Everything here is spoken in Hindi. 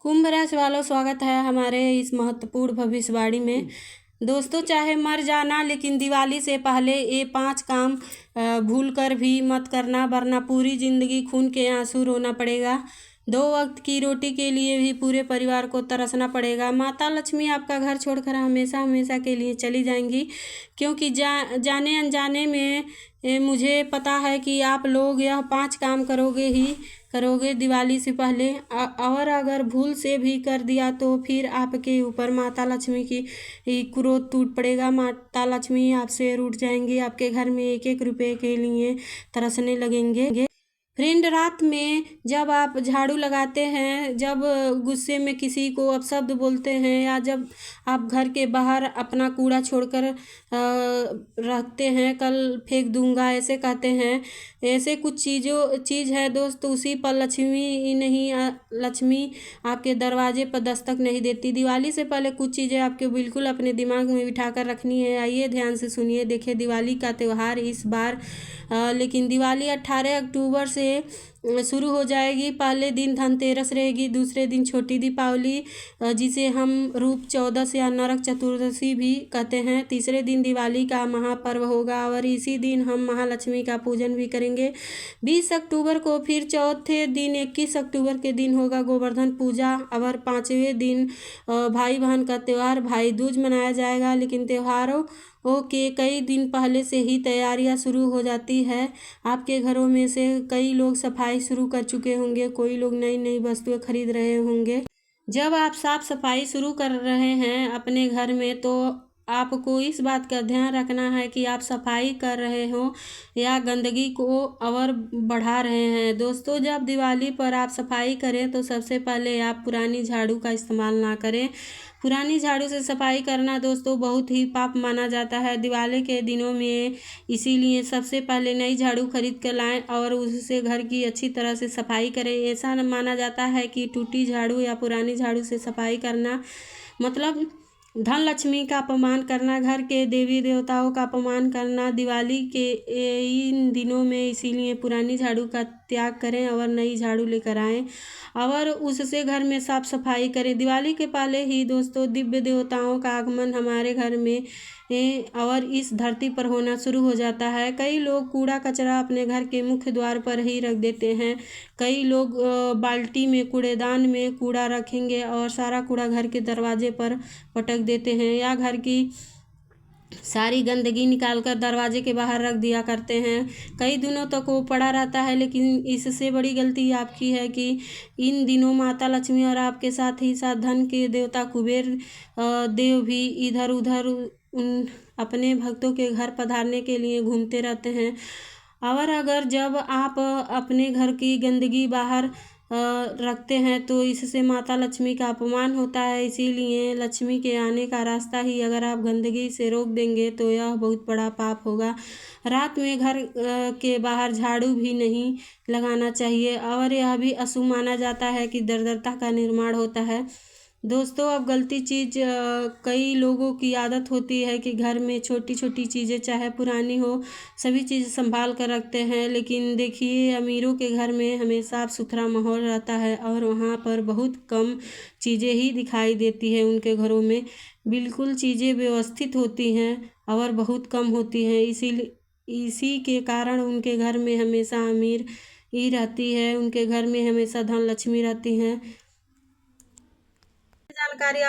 कुंभ राशि वालों, स्वागत है हमारे इस महत्वपूर्ण भविष्यवाणी में। दोस्तों, चाहे मर जाना, लेकिन दिवाली से पहले ये 5 काम भूल कर भी मत करना, वरना पूरी जिंदगी खून के आंसू रोना पड़ेगा। 2 वक्त की रोटी के लिए भी पूरे परिवार को तरसना पड़ेगा। माता लक्ष्मी आपका घर छोड़कर हमेशा हमेशा के लिए चली जाएंगी, क्योंकि जाने अनजाने में मुझे पता है कि आप लोग यह 5 काम करोगे दिवाली से पहले। और अगर भूल से भी कर दिया तो फिर आपके ऊपर माता लक्ष्मी की क्रोध टूट पड़ेगा। माता लक्ष्मी आपसे रूठ जाएंगी, आपके घर में एक एक रुपये के लिए तरसने लगेंगे। फ्रेंड, रात में जब आप झाड़ू लगाते हैं, जब गुस्से में किसी को अपशब्द बोलते हैं, या जब आप घर के बाहर अपना कूड़ा छोड़कर रखते हैं, कल फेंक दूंगा ऐसे कहते हैं, ऐसे कुछ चीज़ है दोस्त, उसी पर लक्ष्मी आपके दरवाजे पर दस्तक नहीं देती। दिवाली से पहले कुछ चीज़ें आपके बिल्कुल अपने दिमाग में बिठा कर रखनी है। आइए ध्यान से सुनिए। देखिए, दिवाली का त्यौहार इस बार लेकिन दिवाली 18 अक्टूबर से शुरू हो जाएगी। पहले दिन धनतेरस रहेगी, दूसरे दिन छोटी दीपावली जिसे हम रूप चौदस या नरक चतुर्दशी भी कहते हैं, तीसरे दिन दिवाली का महापर्व होगा और इसी दिन हम महालक्ष्मी का पूजन भी करेंगे। 20 अक्टूबर को फिर चौथे दिन 21 अक्टूबर के दिन होगा गोवर्धन पूजा, और 5वें दिन भाई बहन का त्यौहार भाई दूज मनाया जाएगा। लेकिन त्योहारों के कई दिन पहले से ही तैयारियां शुरू हो जाती है। आपके घरों में से कई लोग सफाई शुरू कर चुके होंगे, कोई लोग नई नई वस्तुएं खरीद रहे होंगे। जब आप साफ सफाई शुरू कर रहे हैं अपने घर में, तो आपको इस बात का ध्यान रखना है कि आप सफाई कर रहे हो या गंदगी को और बढ़ा रहे हैं। दोस्तों, जब दिवाली पर आप सफाई करें तो सबसे पहले आप पुरानी झाड़ू का इस्तेमाल ना करें। पुरानी झाड़ू से सफाई करना दोस्तों बहुत ही पाप माना जाता है दिवाली के दिनों में। इसीलिए सबसे पहले नई झाड़ू खरीद कर लाएं और उससे घर की अच्छी तरह से सफाई करें। ऐसा माना जाता है कि टूटी झाड़ू या पुरानी झाड़ू से सफाई करना मतलब धन लक्ष्मी का अपमान करना, घर के देवी देवताओं का अपमान करना। दिवाली के इन दिनों में इसीलिए पुरानी झाड़ू का त्याग करें और नई झाड़ू लेकर आएं और उससे घर में साफ सफाई करें। दिवाली के पहले ही दोस्तों दिव्य देवताओं का आगमन हमारे घर में और इस धरती पर होना शुरू हो जाता है। कई लोग कूड़ा कचरा अपने घर के मुख्य द्वार पर ही रख देते हैं। कई लोग बाल्टी में, कूड़ेदान में कूड़ा रखेंगे और सारा कूड़ा घर के दरवाजे पर पटक देते हैं, या घर की सारी गंदगी निकालकर दरवाजे के बाहर रख दिया करते हैं। कई दिनों तक वो पड़ा रहता है। लेकिन इससे बड़ी गलती आपकी है कि इन दिनों माता लक्ष्मी और आपके साथ ही साथ धन के देवता कुबेर देव भी इधर उधर अपने भक्तों के घर पधारने के लिए घूमते रहते हैं। और अगर जब आप अपने घर की गंदगी बाहर रखते हैं तो इससे माता लक्ष्मी का अपमान होता है। इसीलिए लक्ष्मी के आने का रास्ता ही अगर आप गंदगी से रोक देंगे तो यह बहुत बड़ा पाप होगा। रात में घर के बाहर झाड़ू भी नहीं लगाना चाहिए और यह भी अशुभ माना जाता है कि दरिद्रता का निर्माण होता है। दोस्तों, अब गलती चीज़ कई लोगों की आदत होती है कि घर में छोटी छोटी चीज़ें चाहे पुरानी हो सभी चीज़ संभाल कर रखते हैं। लेकिन देखिए, अमीरों के घर में हमेशा साफ सुथरा माहौल रहता है और वहाँ पर बहुत कम चीज़ें ही दिखाई देती है। उनके घरों में बिल्कुल चीज़ें व्यवस्थित होती हैं और बहुत कम होती हैं। इसी के कारण उनके घर में हमेशा अमीर ही रहती है, उनके घर में हमेशा धन लक्ष्मी रहती हैं। जानकारी